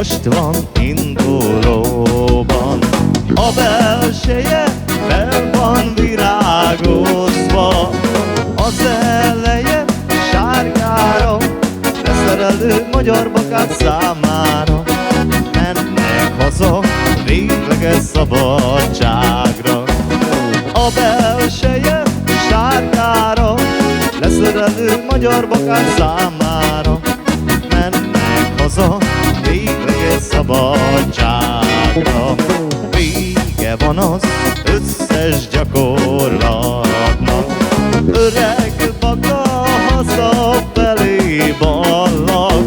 most van indulóban. A belseje fel van virágozva, az eleje sárgára, leszerelő magyar bakát számára. Mennek haza végleges szabadságra. A belseje sárgára, leszerelő magyar bakát számára. Mennek haza végleges szabadságra. Vége van az összes gyakorlatnak, öreg baka hazafelé ballag.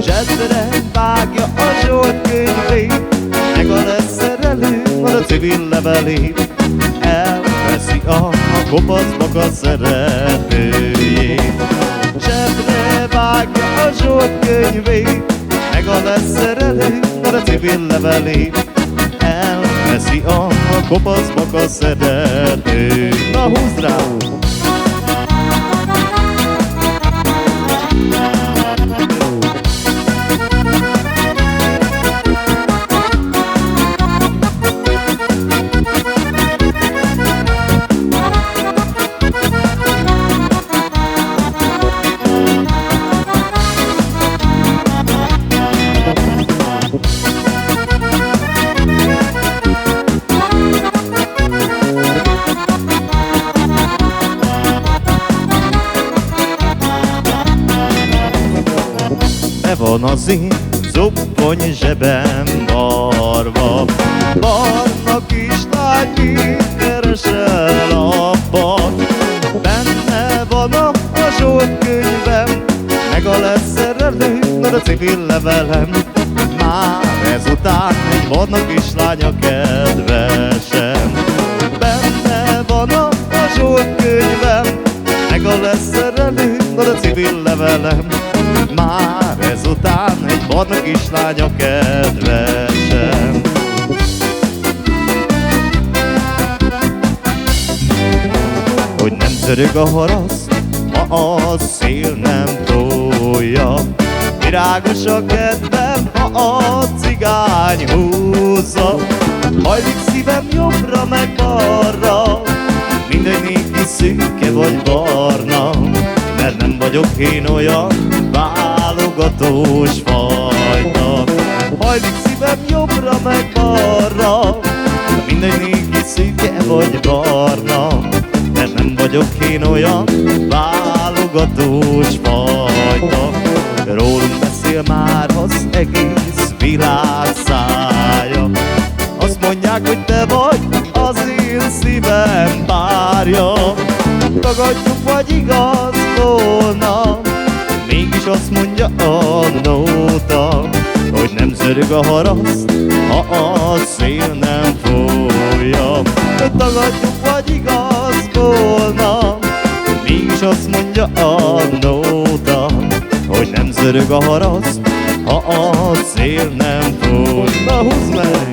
Zsebre vágja a Zsolt könyvét, meg a leszerelő a civil levelét. Elveszi a kopasz baka szeretőjét. Zsebre vágja a Zsolt könyvét, meg a leszerelő a civil levelét. Elveszi a kopasz baka szeretőjét. Na húzd rá! Van az én zubbony zsebem barva, barna kislány keresel abban. Benne van a Zsolt könyvem, meg a leszerelő a civil levelem. Már ezután egy barna kislány a kedvesem. Benne van a Zsolt könyvem, meg a leszerelő a civil levelem. Már ezután egy barna kislány a kedvesem. Hogy nem zörög a haraszt, ha a szél nem tolja. Virágos a kedvem, ha a cigány húzza. Hajlik szívem jobbra meg balra, mindegy néki szürke vagy barna. Mert nem vagyok én olyan válogatós fajta. Hajlik szívem jobbra meg balra, mindegy néki szürke vagy barna. Mert nem vagyok én olyan válogatós fajta. Rólunk beszél már az egész világ szája. Azt mondják, hogy te vagy az én szívem párja. Tagadjuk, vagy igaz volna, mégis azt mondja a nóta, hogy nem zörög a haraszt, ha a szél nem fújja. Tagadjuk, vagy igaz volna, mégis azt mondja a nóta, hogy nem zörög a haraszt, ha a szél nem fúj. Na húzd meg!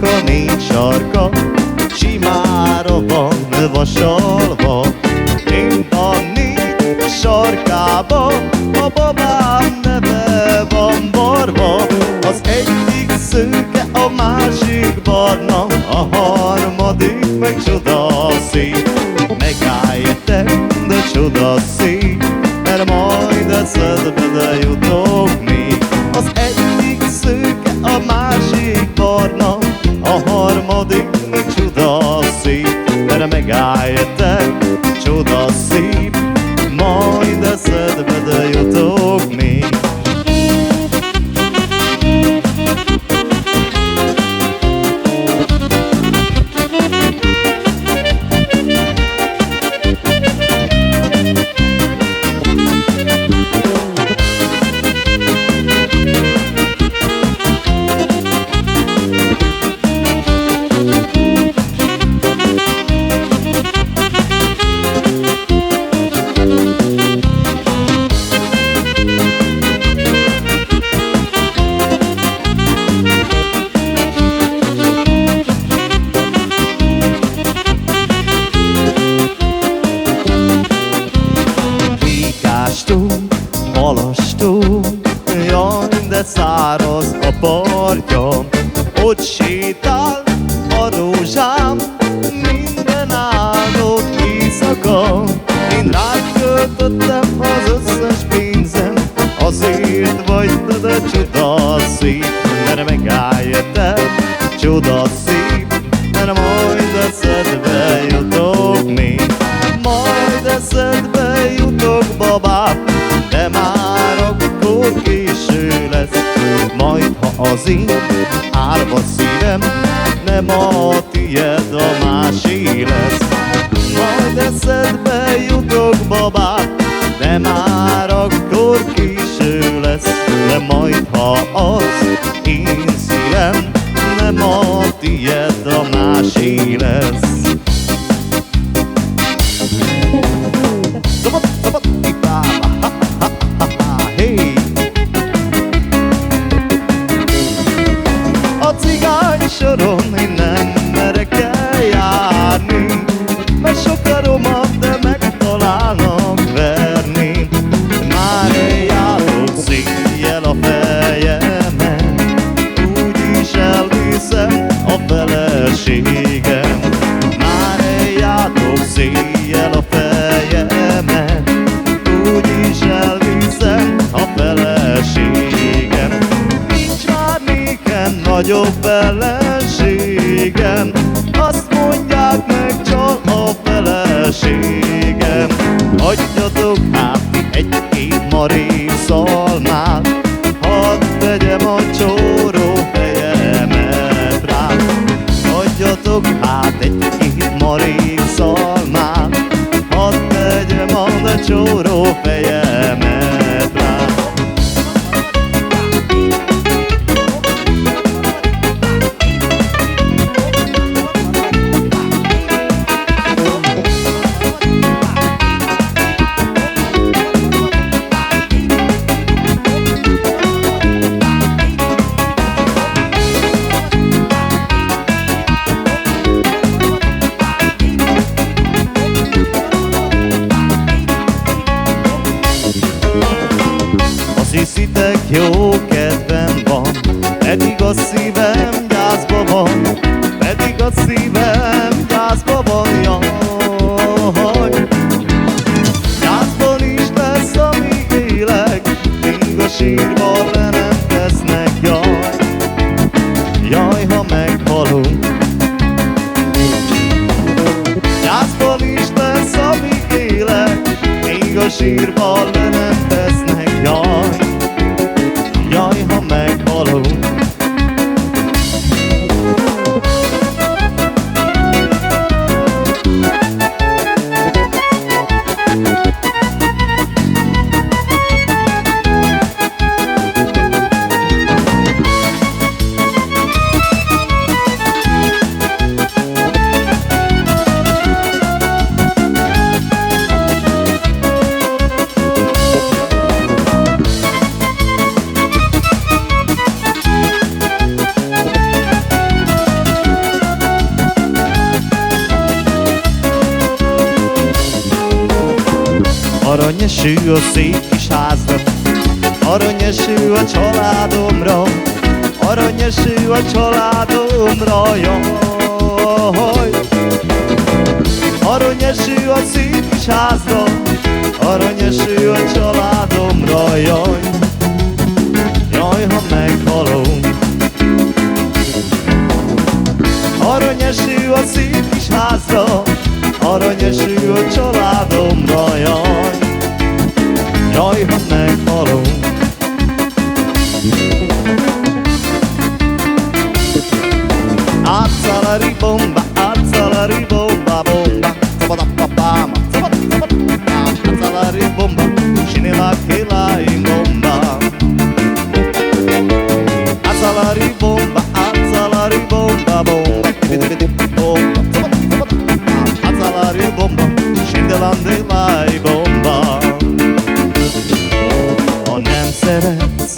A négy sarka simára van vasalva, mint a négy sarkába a babám neve van barva. Az egyik szőke, a másik barna, a harmadik meg csodaszép. Megálljetek, de csodaszép, mert majd eszedbe de jutok még. Az egyik szőke, a másik barna, a harmadik meg csodaszép. Mert megálljetek, csodaszép, majd eszedbe de jutok még. száraz a partja, ott sétál a rózsám minden áldott éjszaka. Én rád költöttem az összes pénzem, azért vagy te de csuda szép, mert megállj te, csuda szép, mert majd eszedbe jutok még. Majd eszedbe jutok, babám, de már akkor késő lesz. Majd ha az én árva szívem nem a tied, a másé lesz. Majd eszedbe jutok, babám, de már akkor késő lesz. De majd ha az én szívem nem a tied, a másé lesz. A cigány soron én nem merek eljárni, mert sok a roma, de megtalálnak verni. Már eljárok széjjel a fejemen, úgyis elviszem a feleségem. Már eljárok széjjel a fejemen, úgyis elviszem a feleségem. Nincs már nékem nagyobb ellenségem, azt mondják meg csal a feleségem. Adjatok hát egy-két marék szalmát, hadd tegyem a csóró fejemet rá. Adjatok hát egy-két marék szalmát, hadd tegyem a csóró fejemet rá. Azt hiszitek, jó kedvem van, pedig a szívem gyászba van, pedig a szívem gyászba van, jaj. Gyászban is lesz, amíg élek, míg a sírban le nem tesznek, jaj. Jaj, ha meghalunk. Gyászban is lesz, amíg élek, míg a sírban le nem tesznek, jaj. Jaj, ha meghalunk. Aranyeső a szép kis házra, aranyeső a családomra, aranyeső a családomra, jaj. Aranyeső a szép kis házra, aranyeső a családomra, jaj. Jaj, ha meghalunk. Aranyeső a szép kis házra, aranyeső a családomra, jaj. Jaj, ha meghalunk. Azzalari bomba, azzalari bomba, bomba, zabadapapama, zabadapapama, azzalari bomba, shinela kelai bomba. Azzalari bomba, bomba, bomba, azzalari bomba, shindelandelai bomba. Ha nem szeretsz,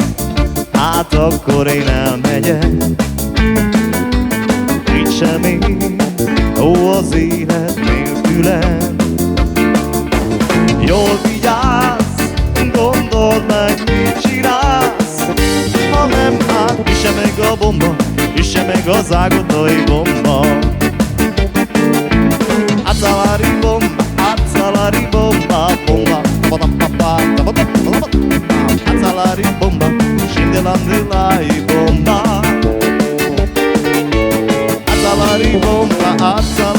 hát akkor én elmegyek. Nincs semmi, ó, az élet nélkülem. Jól vigyázz, gondold meg, mit csinálsz. Ha a bomba, üsse meg az ágotai bomba. Azzalari bomba, azzalari bomba, bomba, azzalari bomba, scindelandilai bomba. Azzalari bomba, azzalari